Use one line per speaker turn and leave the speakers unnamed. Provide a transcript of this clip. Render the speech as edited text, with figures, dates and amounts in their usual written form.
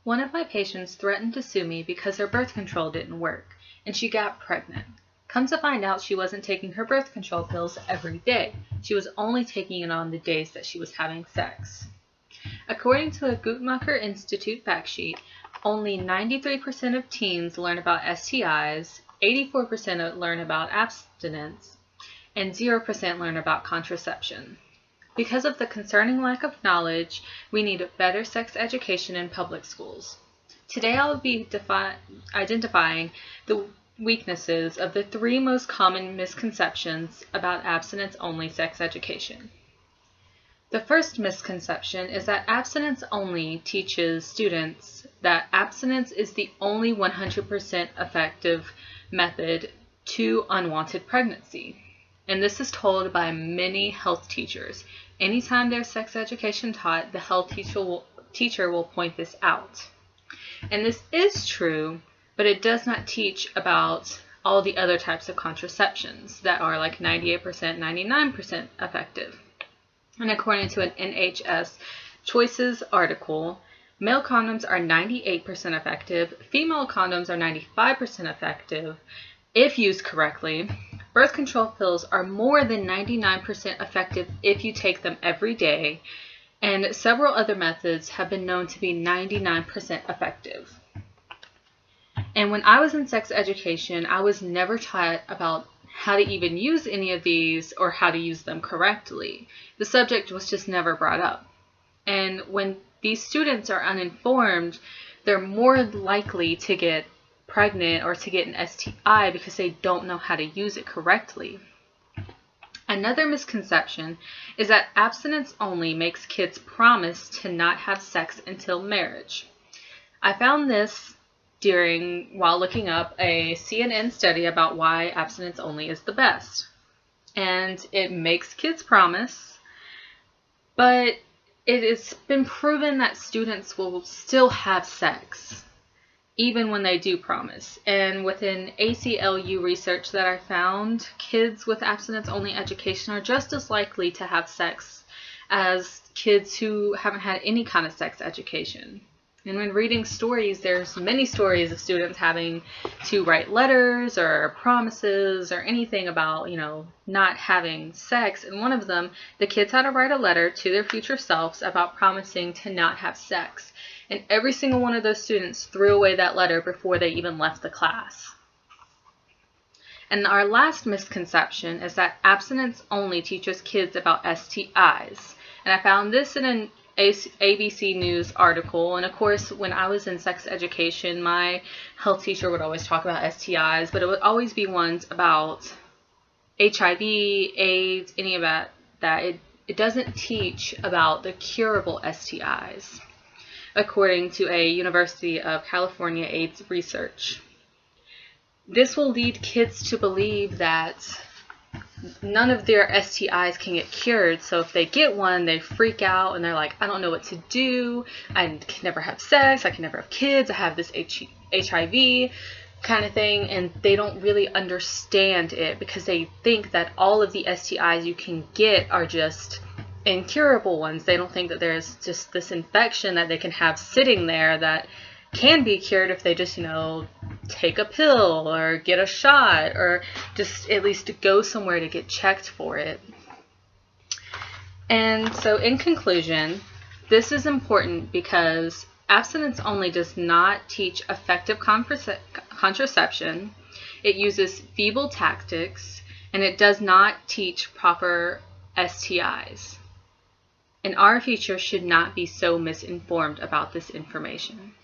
One of my patients threatened to sue me because her birth control didn't work, and she got pregnant. Come to find out, she wasn't taking her birth control pills every day. She was only taking it on the days that she was having sex. According to a Guttmacher Institute fact sheet, only 93% of teens learn about STIs, 84% learn about abstinence, and 0% learn about contraception. Because of the concerning lack of knowledge, we need better sex education in public schools. Today I will be identifying the weaknesses of the 3 most common misconceptions about abstinence-only sex education. The first misconception is that abstinence only teaches students that abstinence is the only 100% effective method to unwanted pregnancy. And this is told by many health teachers. Anytime there's sex education taught, the health teacher will point this out. And this is true, but it does not teach about all the other types of contraceptions that are like 98%, 99% effective. And according to an NHS Choices article, male condoms are 98% effective, female condoms are 95% effective if used correctly. Birth control pills are more than 99% effective if you take them every day, and several other methods have been known to be 99% effective. And when I was in sex education, I was never taught about how to even use any of these or how to use them correctly. The subject was just never brought up. And when these students are uninformed, they're more likely to get pregnant or to get an STI because they don't know how to use it correctly. Another misconception is that abstinence only makes kids promise to not have sex until marriage. I found this while looking up a CNN study about why abstinence only is the best. And it makes kids promise, but it has been proven that students will still have sex even when they do promise. And within ACLU research that I found, kids with abstinence-only education are just as likely to have sex as kids who haven't had any kind of sex education. And when reading stories, there's many stories of students having to write letters or promises or anything about, not having sex. And one of them, the kids had to write a letter to their future selves about promising to not have sex. And every single one of those students threw away that letter before they even left the class. And our last misconception is that abstinence only teaches kids about STIs. And I found this in an ABC News article. And of course, when I was in sex education, my health teacher would always talk about STIs, but it would always be ones about HIV, AIDS, any of that. It doesn't teach about the curable STIs, according to a University of California AIDS research. This will lead kids to believe that none of their STIs can get cured, so if they get one, they freak out and they're like, I don't know what to do, I can never have sex, I can never have kids, I have this HIV kind of thing, and they don't really understand it because they think that all of the STIs you can get are just incurable ones. They don't think that there's just this infection that they can have sitting there that can be cured if they just, take a pill or get a shot or just at least go somewhere to get checked for it. And so in conclusion, this is important because abstinence only does not teach effective contraception. It uses feeble tactics, and it does not teach proper STIs. And our future should not be so misinformed about this information.